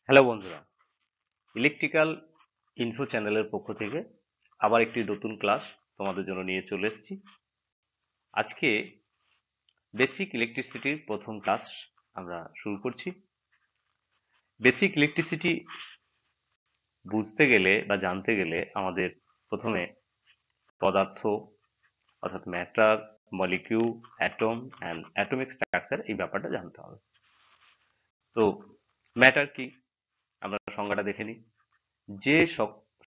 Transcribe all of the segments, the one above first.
Hello বন্ধুরা, electrical info চ্যানেলের পক্ষ থেকে আবার একটি নতুন ক্লাস তোমাদের জন্য নিয়ে চলে এসেছি। আজকে বেসিক ইলেকট্রিসিটির প্রথম ক্লাস আমরা শুরু করছি। বেসিক ইলেকট্রিসিটি বুঝতে গেলে বা জানতে গেলে আমাদের প্রথমে পদার্থ অর্থাৎ matter, molecule, atom and atomic structure এই ব্যাপারটা জানতে হবে। তো ম্যাটার কি আমরা সংজ্ঞাটা দেখে নিই। যে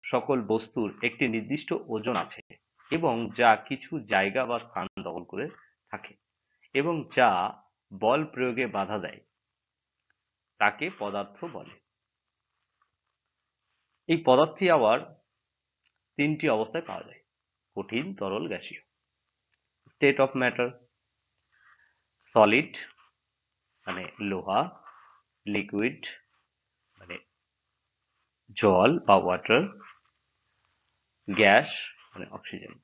সকল বস্তুর একটি নির্দিষ্ট ওজন আছে এবং যা কিছু জায়গা বা স্থান দখল করে থাকে এবং যা বল প্রয়োগে বাধা দেয় তাকে পদার্থ বলে। এই পদার্থই আবার তিনটি অবস্থায় পাওয়া যায়: কঠিন, তরল, গ্যাসীয়। স্টেট অফ ম্যাটার: সলিড মানে লোহা, লিকুইড মানে জল বা ওয়াটার, গ্যাস মানে অক্সিজেন।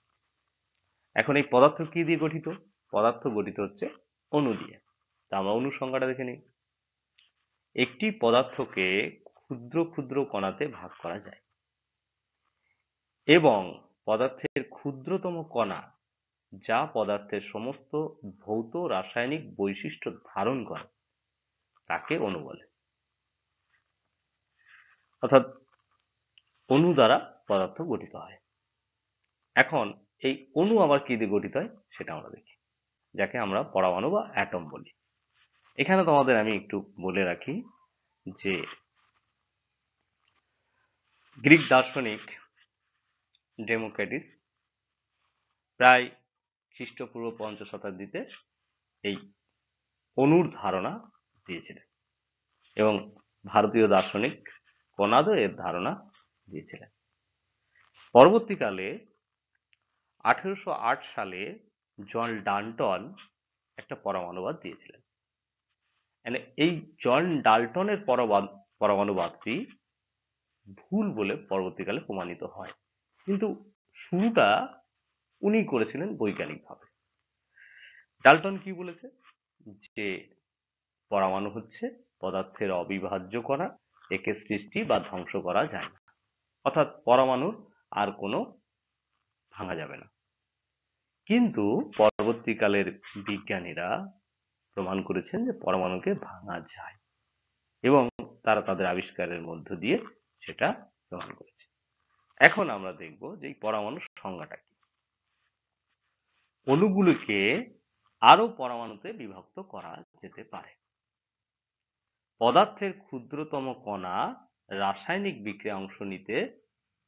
এখন এই পদার্থ কি দিয়ে গঠিত? পদার্থ গঠিত হচ্ছে অণু দিয়ে। তা আমরা অণুর সংজ্ঞাটা দেখে নিই। একটি পদার্থকে ক্ষুদ্র ক্ষুদ্র কণাতে ভাগ করা যায় এবং পদার্থের ক্ষুদ্রতম কণা যা পদার্থের সমস্ত ভৌত রাসায়নিক বৈশিষ্ট্য ধারণ করে তাকে অণু বলে। অর্থাৎ অণু দ্বারা পদার্থ গঠিত হয়। এখন এই অণু আবার কি দিয়ে গঠিত হয় সেটা আমরা দেখি, যাকে আমরা পরমাণু বা অ্যাটম বলি। এখানে তোমাদের আমি একটু বলে রাখি যে গ্রিক দার্শনিক ডেমোক্রিটাস প্রায় খ্রিস্টপূর্ব ৫ম শতাব্দীতে এই অণুর ধারণা দিয়েছিলেন এবং ভারতীয় দার্শনিক কনাদও এর ধারণা দিয়েছিলেন। পরবর্তীকালে 1808 সালে জন ডাল্টন একটা পরমাণুবাদ দিয়েছিলেন। এই জন ডাল্টনের পরমাণুবাদটি ভুল বলে পরবর্তীকালে প্রমাণিত হয়, কিন্তু শুরুটা উনি করেছিলেন বৈজ্ঞানিকভাবে। ডাল্টন কি বলেছে? যে পরমাণু হচ্ছে পদার্থের অবিভাজ্য কণা, একে সৃষ্টি বা ধ্বংস করা যায় না। অর্থাৎ পরমাণুর আর কোনো ভাঙা যাবে না। কিন্তু পরবর্তীকালের বিজ্ঞানীরা প্রমাণ করেছেন যে পরমাণুকে ভাঙা যায় এবং তারা তাদের আবিষ্কারের মধ্য দিয়ে সেটা প্রমাণ করেছে। এখন আমরা দেখব যে এই পরমাণুর সংজ্ঞাটা কি। অণুগুলিকে আরো পরমাণুতে বিভক্ত করা যেতে পারে। পদার্থের ক্ষুদ্রতম কণা রাসায়নিক বিক্রিয়ায় অংশ নিতে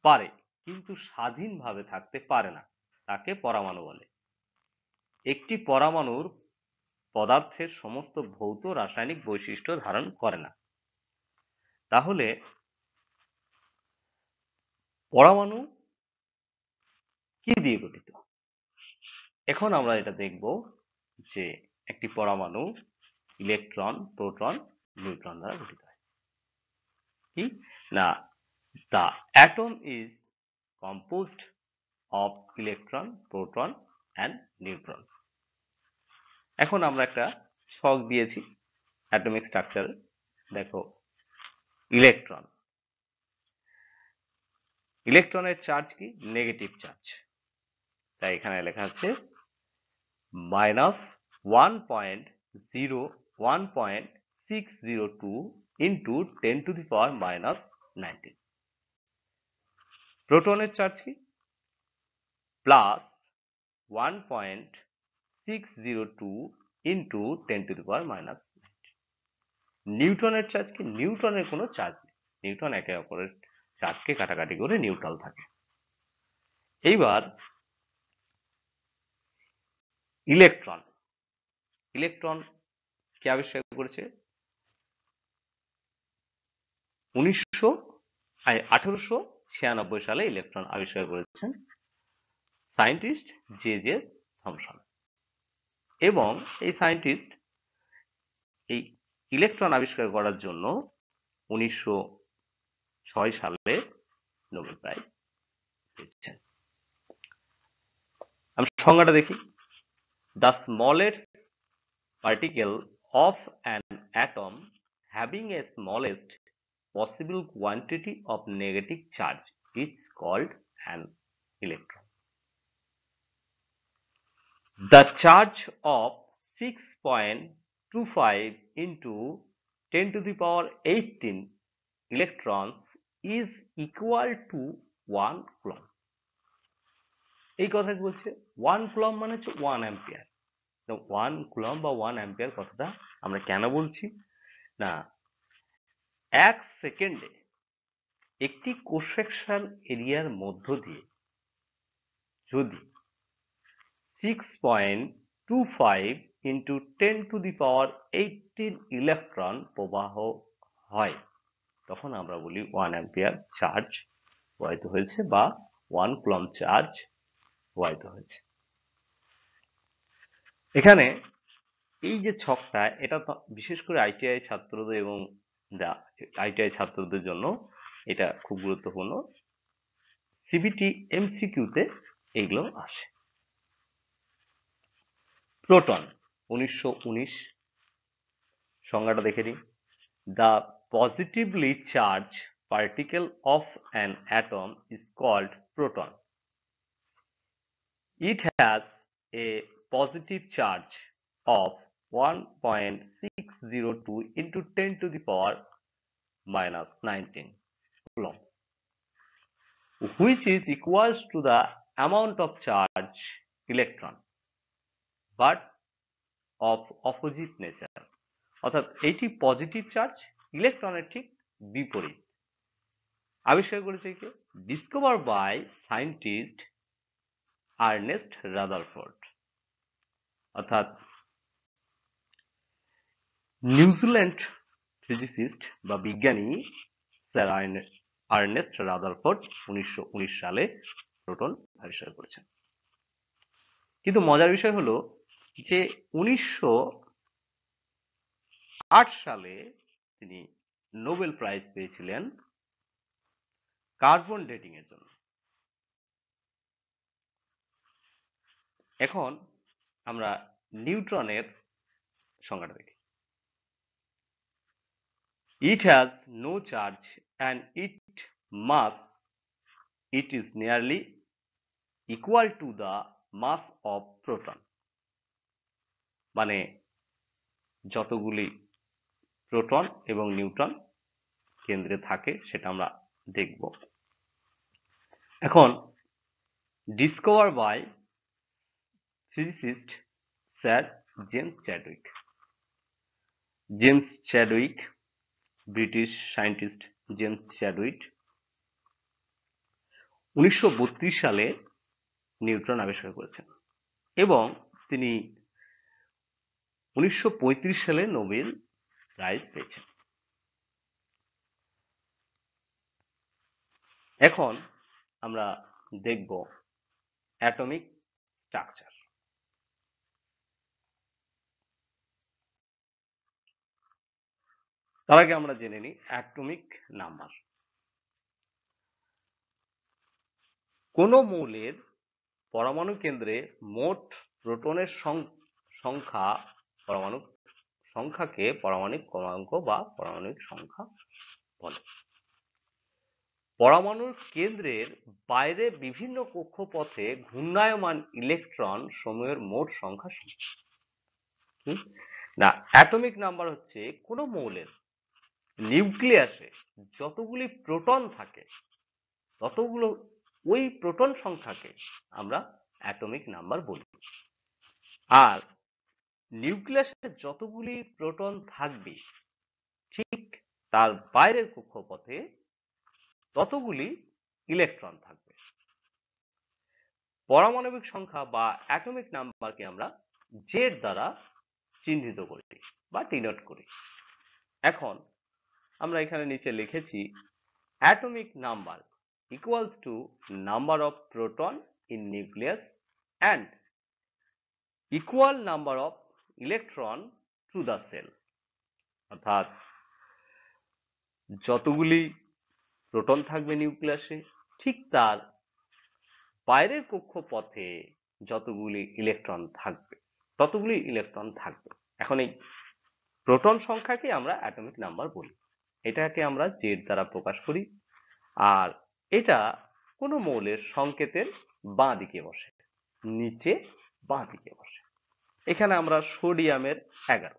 পারে কিন্তু স্বাধীনভাবে থাকতে পারে না, তাকে পরমাণু বলে। একটি পরমাণুর পদার্থের সমস্ত ভৌত রাসায়নিক বৈশিষ্ট্য ধারণ করে না। তাহলে পরমাণু কি দিয়ে গঠিত? এখন আমরা এটা দেখব যে একটি পরমাণু ইলেকট্রন, প্রোটন, নিউট্রন দ্বারা গঠিত হয়। কি না, the atom is composed of electron, proton and neutron. এখন আমরা একটা ছক দিয়েছি অ্যাটমিক স্ট্রাকচার। দেখো, ইলেকট্রন, ইলেকট্রনের চার্জ কি? Negative charge. তাই এখানে লেখা আছে -1.602 into 10 to the power -19। প্রোটনের charge কি? +1.602 into 10 to the power -19। নিউটনের চার্জ কি? নিউটনের কোনো চার্জ নেই। নিউটন একে অপরের চার্জকে কাটাকাটি করে নিউট্রাল থাকে। এইবার ইলেকট্রন, ইলেকট্রন কে আবিষ্কার করেছে? 1896 সালে ইলেকট্রন আবিষ্কার করেছেন সায়েন্টিস্ট জে থমসন। এবং এই সায়েন্টিস্ট এই ইলেকট্রন আবিষ্কার করার জন্য 1906 সালে নোবেল প্রাইজ পেয়েছেন। আমি সংজ্ঞাটা দেখি। The smallest particle of an atom having a smallest possible quantity of negative charge is called an electron. The charge of 6.25 into 10 to the power 18 electrons is equal to 1 coulomb. এই কথা কি বলছে 1 coulomb মানে হচ্ছে 1 ampere. তো 1 coulomb বা 1 ampere কথাটা আমরা কেন বলছি না 1 সেকেন্ডে একটি কোষ সেকশন এরিয়ার মধ্য দিয়ে যদি 6.25 into 10 to the power 18 electron প্রবাহ হয় তখন আমরা বলি 1 অ্যাম্পিয়ার চার্জ প্রবাহিত হয়েছে বা 1 কুলম্ব চার্জ প্রবাহিত হয়েছে। এখানে এই যে ছকটা এটা বিশেষ করে আইটিআই ছাত্রদের এবং আইটিআই ছাত্রদের জন্য এটা খুব গুরুত্বপূর্ণ, সিবিটি এমসিকিউতে এগুলো আসে। প্রোটন 1919 সংজ্ঞাটা দেখে নিই। The positively charged particle of an atom is called proton. It has a positive charge of 1.602 into 10 to the power minus 19 coulomb, which is equals to the amount of charge electron but of opposite nature. অর্থাৎ এটি positive charge ইলেকট্রনের ঠিক বিপরীত। আবিষ্কার করেছে কে? Discover by scientist Ernest Rutherford. অর্থাৎ New Zealand physicist বা বিজ্ঞানী স্যার আর্নেস্ট রাদারফোর্ড 1919 সালে প্রোটন আবিষ্কার করেছেন। কিন্তু মজার বিষয় হলো যে 1908 সালে তিনি নোবেল প্রাইজ পেয়েছিলেন কার্বন ডেটিং এর জন্য। এখন আমরা নিউট্রনের সংজ্ঞাটা দেখি। It has no charge and its mass it is nearly equal to the mass of proton. মানে যতগুলি প্রোটন এবং নিউট্রন কেন্দ্রে থাকে সেটা আমরা দেখব। এখন discover by physicist sir James Chadwick. James Chadwick British scientist James Chadwick 1932 সালে নিউট্রন আবিষ্কার করেছেন এবং তিনি 1935 সালে নোবেল প্রাইজ পেয়েছেন। এখন আমরা দেখব অ্যাটমিক স্ট্রাকচার। তার আগে আমরা জেনে নিই অ্যাটমিক নাম্বার। কোন মৌলের পরমাণু কেন্দ্রে মোট প্রোটনের সংখ্যাকে পারমাণবিক ক্রমাঙ্ক বা পারমাণবিক সংখ্যা বলে। পরমাণুর কেন্দ্রের বাইরে বিভিন্ন কক্ষপথে ঘূর্ণায়মান ইলেকট্রন সমূহের মোট সংখ্যা না অ্যাটমিক নাম্বার হচ্ছে কোন মৌলের নিউক্লিয়াসে যতগুলি প্রোটন থাকে ততগুলো ওই প্রোটন সংখ্যাকে আমরা অ্যাটমিক নাম্বার বলি। আর নিউক্লিয়াসে যতগুলি প্রোটন থাকবে ঠিক তার বাইরের কক্ষপথে ততগুলি ইলেকট্রন থাকবে। পারমাণবিক সংখ্যা বা অ্যাটমিক নাম্বারকে আমরা জেড দ্বারা চিহ্নিত করি বা ডিনোট করি। এখন আমরা এখানে নিচে লিখেছি atomic number equals to number of proton in nucleus and equal number of electron through the cell. অর্থাৎ যতগুলি প্রোটন থাকবে নিউক্লিয়াসে ঠিক তার বাইরের কক্ষপথে যতগুলি ইলেকট্রন থাকবে ততগুলি ইলেকট্রন থাকবে। এখন এই প্রোটন সংখ্যাকে আমরা অ্যাটমিক নাম্বার বলি। এটাকে আমরা জেড দ্বারা প্রকাশ করি। আর এটা কোনো মৌলের সংকেতের বাঁ দিকে বসে, নিচে বাঁ দিকে বসে। এখানে আমরা সোডিয়ামের 11,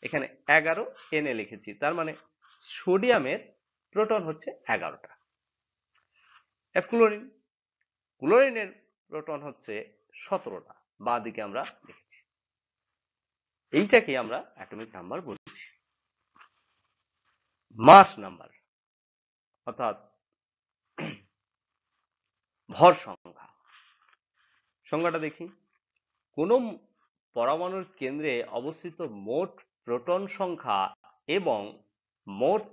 এখানে 11 এনে লিখেছি, তার মানে সোডিয়ামের প্রোটন হচ্ছে 11টা। ক্লোরিন, ক্লোরিনের প্রোটন হচ্ছে 17টা, বাঁ দিকে আমরা লিখেছি। এইটাকে আমরা অ্যাটমিক নাম্বার বলছি। মাস নাম্বার অর্থাৎ ভর সংখ্যা, সংখ্যাটা দেখি। কোন পরমাণুর কেন্দ্রে অবস্থিত মোট প্রোটন সংখ্যা এবং মোট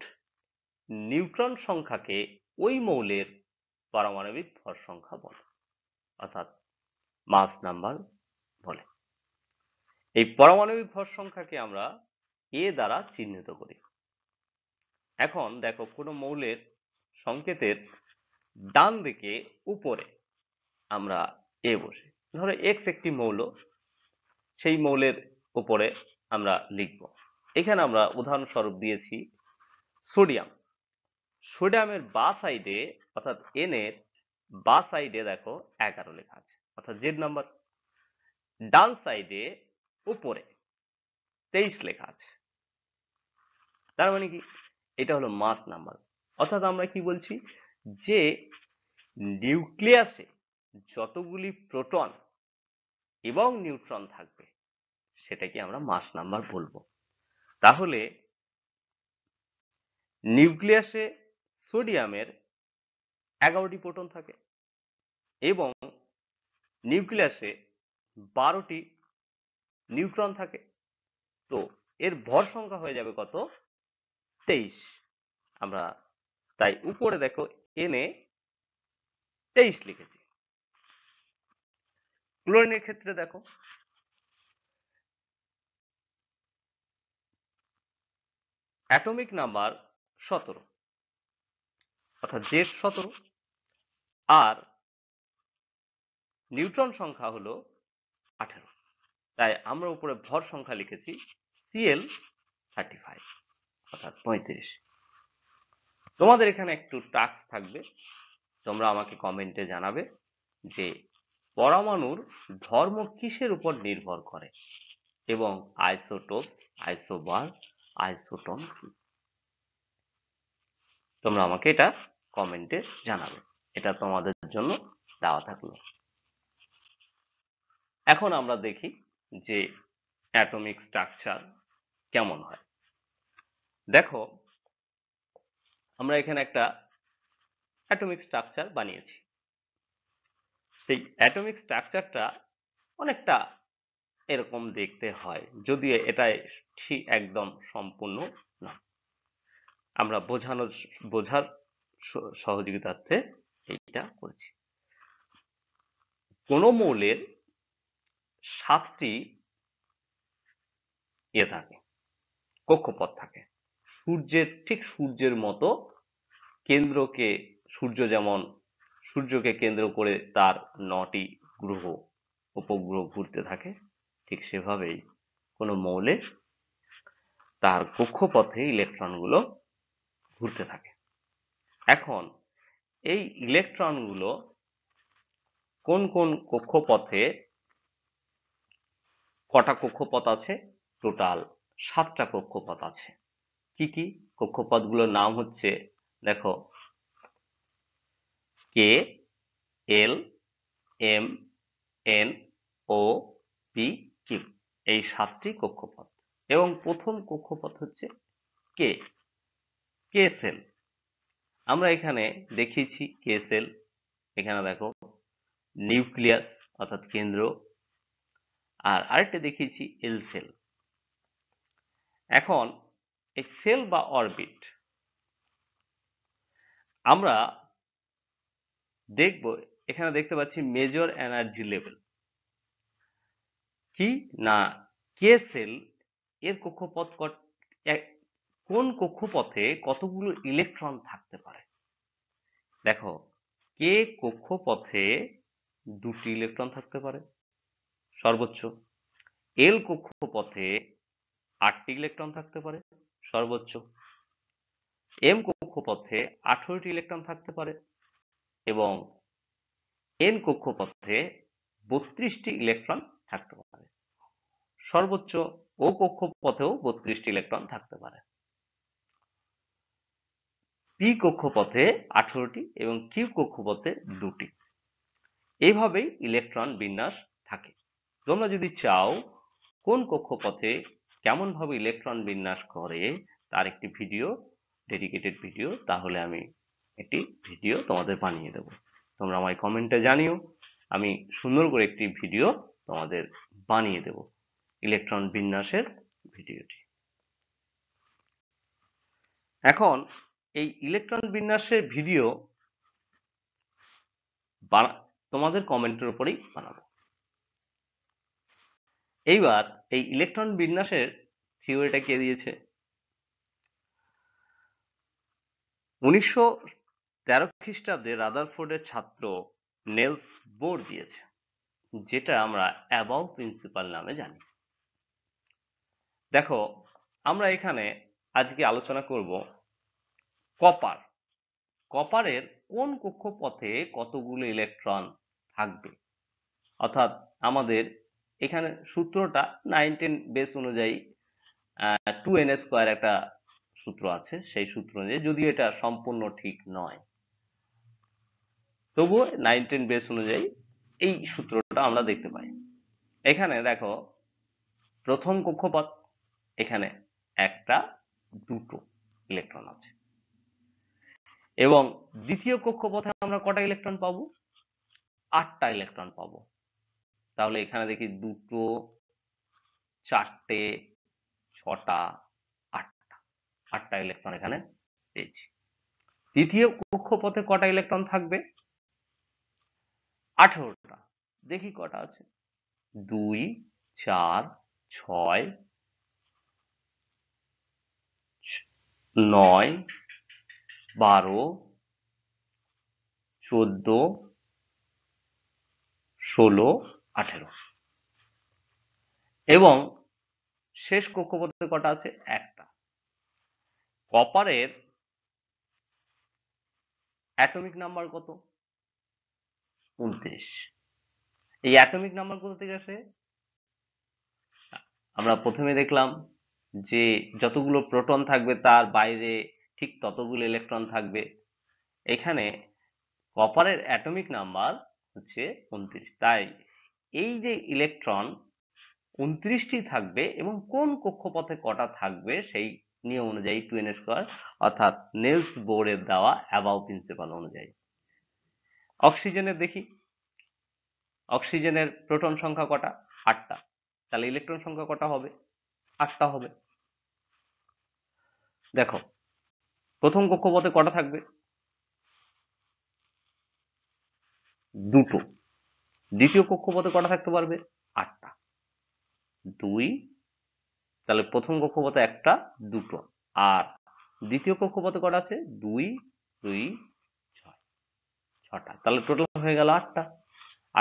নিউট্রন সংখ্যাকে ওই মৌলের পারমাণবিক ভর সংখ্যা বলে, অর্থাৎ মাস নাম্বার বলে। এই পারমাণবিক ভর সংখ্যাকে আমরা এ দ্বারা চিহ্নিত করি। এখন দেখো কোন মৌলের সংকেতের ডান দিকে উপরে আমরা এ বসে, ধরো এক্স একটি মৌল, সেই মৌলের উপরে আমরা লিখব। এখানে আমরা উদাহরণস্বরূপ দিয়েছি সোডিয়াম। সোডিয়ামের বাঁ সাইডে অর্থাৎ এন এর বাঁ সাইডে দেখো 11 লেখা আছে, অর্থাৎ জেড নাম্বার। ডান সাইডে উপরে 23 লেখা আছে, তার মানে কি এটা হলো মাস নাম্বার। অর্থাৎ আমরা কি বলছি যে নিউক্লিয়াসে যতগুলি প্রোটন এবং নিউট্রন থাকবে সেটাকে আমরা মাস নাম্বার বলবো। তাহলে নিউক্লিয়াসে সোডিয়ামের 11টি প্রোটন থাকে এবং নিউক্লিয়াসে 12টি নিউট্রন থাকে, তো এর ভর সংখ্যা হয়ে যাবে কত? 23। আমরা তাই উপরে দেখো এনে 23 লিখেছি। ক্লোরিনের ক্ষেত্রে দেখো অ্যাটমিক নাম্বার 17, অর্থাৎ জেড 17, আর নিউট্রন সংখ্যা হলো 18। তাই আমরা উপরে ভর সংখ্যা লিখেছি Cl35, অর্থাৎ 35। তোমাদের এখানে একটু টাস্ক থাকবে, তোমরা আমাকে কমেন্টে জানাবে যে পরমাণুর ধর্ম কিসের উপর নির্ভর করে এবং আইসোটোপস, আইসোবার, আইসোটন কি। তোমরা আমাকে এটা কমেন্টে জানাবে, এটা তোমাদের জন্য দেওয়া থাকলো। এখন আমরা দেখি যে অ্যাটমিক স্ট্রাকচার কেমন হয়। দেখো আমরা এখানে একটা অ্যাটমিক স্ট্রাকচার বানিয়েছি। সেই অ্যাটমিক স্ট্রাকচারটা অনেকটা এরকম দেখতে হয়, যদিও এটা ঠিক একদম সম্পূর্ণ না। আমরা বোঝার সহযোগিতার্থে এইটা করেছি। কোন মৌলের 7টি থাকে, কক্ষপথ থাকে। সূর্যের মতো কেন্দ্রকে, সূর্যকে কেন্দ্র করে তার 9টি গ্রহ উপগ্রহ ঘুরতে থাকে, ঠিক সেভাবেই কোন মৌলের তার কক্ষপথে ইলেকট্রনগুলো ঘুরতে থাকে। এখন এই ইলেকট্রনগুলো কোন কোন কক্ষপথে, কটা কক্ষপথ আছে? টোটাল 7টা কক্ষপথ আছে। কি কি কক্ষপথগুলোর নাম হচ্ছে দেখো কে, এল, এম, এন, ও, পি, কিউ, এই 7টি কক্ষপথ। এবং প্রথম কক্ষপথ হচ্ছে কে, কে সেল। আমরা এখানে দেখিয়েছি কে সেল, এখানে দেখো নিউক্লিয়াস অর্থাৎ কেন্দ্র, আর আরেকটা দেখিয়েছি এল সেল। এখন এই সেল বা অরবিট আমরা দেখব, এখানে দেখতে পাচ্ছি মেজর এনার্জি লেভেল কি না, কে সেল এর কক্ষপথ কোন কক্ষপথে কতগুলো ইলেকট্রন থাকতে পারে। দেখো কে কক্ষপথে 2টি ইলেকট্রন থাকতে পারে সর্বোচ্চ, এল কক্ষপথে 8টি ইলেকট্রন থাকতে পারে সর্বোচ্চ, m কক্ষপথে 18টি ইলেকট্রন থাকতে পারে এবং n কক্ষপথে 32টি ইলেকট্রন থাকতে পারে। সর্বোচ্চ ও কক্ষপথেও 32টি ইলেকট্রন থাকতে পারে। পি কক্ষপথে 18টি এবং কিউ কক্ষপথে 2টি। এইভাবেই ইলেকট্রন বিন্যাস থাকে। তোমরা যদি চাও কোন কক্ষপথে কেমন ভাবে ইলেকট্রন বিন্যাস করে তার একটি ভিডিও, ডেডিকেটেড ভিডিও, তাহলে আমি একটি ভিডিও তোমাদের বানিয়ে দেব। তোমরা আমায় কমেন্টে জানিও, আমি সুন্দর করে একটি ভিডিও তোমাদের বানিয়ে দেব ইলেকট্রন বিন্যাসের ভিডিওটি। এখন এই ইলেকট্রন বিন্যাসের ভিডিও তোমাদের কমেন্টের উপরেই বানাবো। এইবার এই ইলেকট্রন বিন্যাসের থিওরিটা কে দিয়েছে? 1913 খ্রিস্টাব্দে রাদারফোর্ডের ছাত্র নেলস বোর দিয়েছে, যেটা আমরা অ্যাবাউ প্রিন্সিপাল নামে জানি। দেখো, আমরা এখানে আজকে আলোচনা করব কপার। কপারের কোন কক্ষপথে কতগুলো ইলেকট্রন থাকবে, অর্থাৎ আমাদের এখানে সূত্রটা 910 বেস অনুযায়ী 2n² একটা সূত্র আছে, সেই সূত্র অনুযায়ী, যদিও এটা সম্পূর্ণ ঠিক নয়, তবুও 910 বেস অনুযায়ী এই সূত্রটা আমরা দেখতে পাই। এখানে দেখো, প্রথম কক্ষপথ, এখানে একটা দুটো ইলেকট্রন আছে এবং দ্বিতীয় কক্ষপথে আমরা কটা ইলেকট্রন পাবো? 8টা ইলেকট্রন পাবো। তাহলে এখানে দেখি 2, 4টে, 6টা, 8টা ইলেকট্রন এখানে পেয়েছি। তৃতীয় কক্ষপথে কটা ইলেকট্রন থাকবে? 18টা। দেখি কটা আছে। 2, 4, 6, 9, 12, 14, 16, 18 এবং শেষ কক্ষপথে কটা আছে? একটা। কপারের অ্যাটমিক নাম্বার কত? 29। এই অ্যাটমিক নাম্বার কোথা থেকে আসে? আমরা প্রথমে দেখলাম যে যতগুলো প্রোটন থাকবে তার বাইরে ঠিক ততগুলো ইলেকট্রন থাকবে। এখানে কপারের অ্যাটমিক নাম্বার হচ্ছে 29। তাই এই যে ইলেকট্রন 29টি থাকবে এবং কোন কক্ষপথে কটা থাকবে সেই নিয়ম অনুযায়ী 2n², অর্থাৎ নেলস বোরের দেওয়া অ্যাবাউ প্রিন্সিপাল অনুযায়ী। অক্সিজেনের দেখি, অক্সিজেনের প্রোটন সংখ্যা কটা? 8টা। তাহলে ইলেকট্রন সংখ্যা কটা হবে? 8টা হবে। দেখো, প্রথম কক্ষপথে কটা থাকবে? 2টো। দ্বিতীয় কক্ষপথে কটা থাকতে পারবে? 8টা। 2, তাহলে প্রথম কক্ষপথে একটা, 2টো। আর দ্বিতীয় কক্ষপথে কটা আছে? 2, 2, 6, 6টা। তাহলে টোটাল হয়ে গেল 8টা।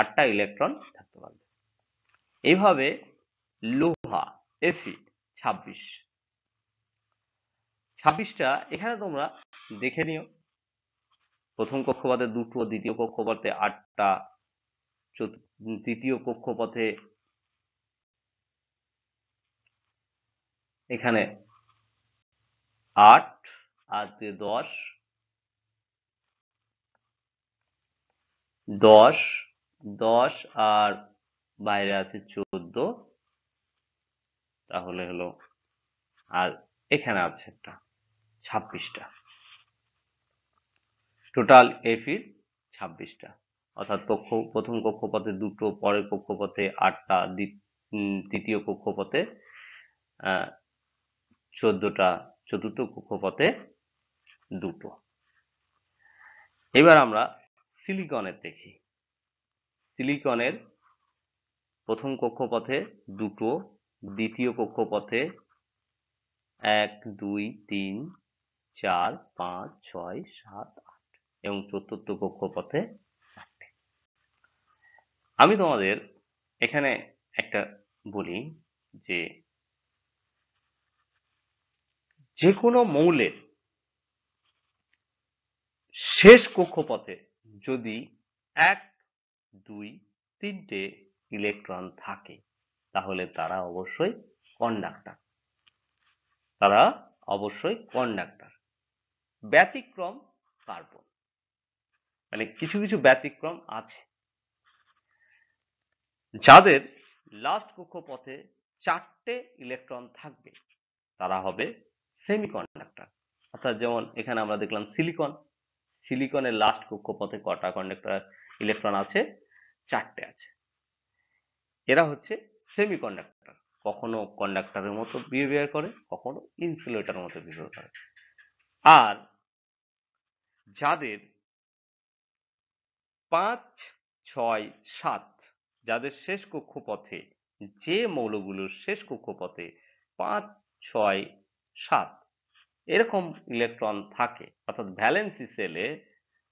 8টা ইলেকট্রন থাকতে পারবে। এইভাবে লোহা Fe 26টা এখানে তোমরা দেখে নিও। প্রথম কক্ষপথে 2টো, দ্বিতীয় কক্ষপথে 8টা, তৃতীয় কক্ষপথে এখানে 8 আর 10, 10, 10 আর বাইরে আছে 14, তাহলে হলো, আর এখানে আছে একটা 26টা। টোটাল Fe 26টা, অর্থাৎ প্রথম কক্ষপথে 2টো, পরের কক্ষপথে 8টা, তৃতীয় কক্ষপথে 14টা, চতুর্থ কক্ষপথে 2টো। এবার আমরা সিলিকনের দেখি। সিলিকনের প্রথম কক্ষপথে 2টো, দ্বিতীয় কক্ষপথে 1, 2, 3, 4, 5, 6, 7, 8 এবং চতুর্থ কক্ষপথে 4টে। আমি তোমাদের এখানে একটা বলি যে যে কোনো মৌলের শেষ কক্ষপথে যদি 1, 2, 3টে ইলেকট্রন থাকে তাহলে তারা অবশ্যই কন্ডাক্টর। ব্যতিক্রম কার্বন, মানে কিছু কিছু ব্যতিক্রম আছে যাদের লাস্ট কক্ষপথে 4টে ইলেকট্রন থাকবে, তারা হবে সেমিকন্ডাক্টর। অর্থাৎ যেমন এখানে আমরা দেখলাম সিলিকনের লাস্ট কক্ষপথে কটা কন্ডাক্টর ইলেকট্রন আছে? 4টে আছে। এরা হচ্ছে সেমিকন্ডাক্টর, কখনো কন্ডাক্টরের মতো বিহেভিয়ার করে, কখনো ইনসুলেটরের মতো বিহেভিয়ার করে। আর যাদের 5, 6, 7, যাদের শেষ কক্ষপথে, যে মৌলগুলোর শেষ কক্ষপথে 5, 6, 7 এরকম ইলেকট্রন থাকে, অর্থাৎ ভ্যালেন্সি সেলে,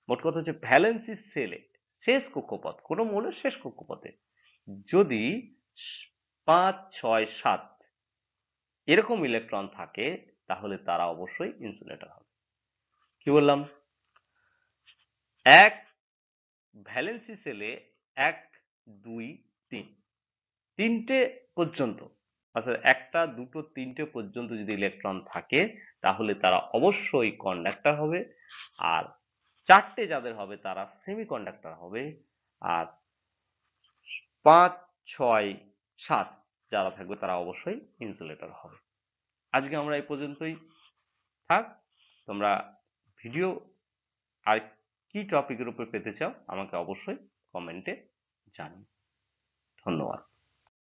মোট কথা হচ্ছে ভ্যালেন্সি সেলে শেষ কক্ষপথ, কোনো মৌলের শেষ কক্ষপথে যদি 5, 6, 7 এরকম ইলেকট্রন থাকে তাহলে তারা অবশ্যই ইনসুলেটর হবে। কি বললাম? এক ভ্যালেন্সি সেলে 1, 2, 3 তিনটে পর্যন্ত, অর্থাৎ 1টা, 2টো, 3টে পর্যন্ত যদি ইলেকট্রন থাকে তাহলে তারা অবশ্যই কন্ডাক্টর হবে। আর 4টে যাদের হবে তারা সেমিকন্ডাক্টর হবে। আর 5, 6, 7 যারা থাকবে তারা অবশ্যই ইনসুলেটর হবে। আজকে আমরা এই পর্যন্তই থাক। তোমরা ভিডিও আর কি টপিকের উপর পেতে চাও আমাকে অবশ্যই কমেন্টে জানিও। ধন্যবাদ।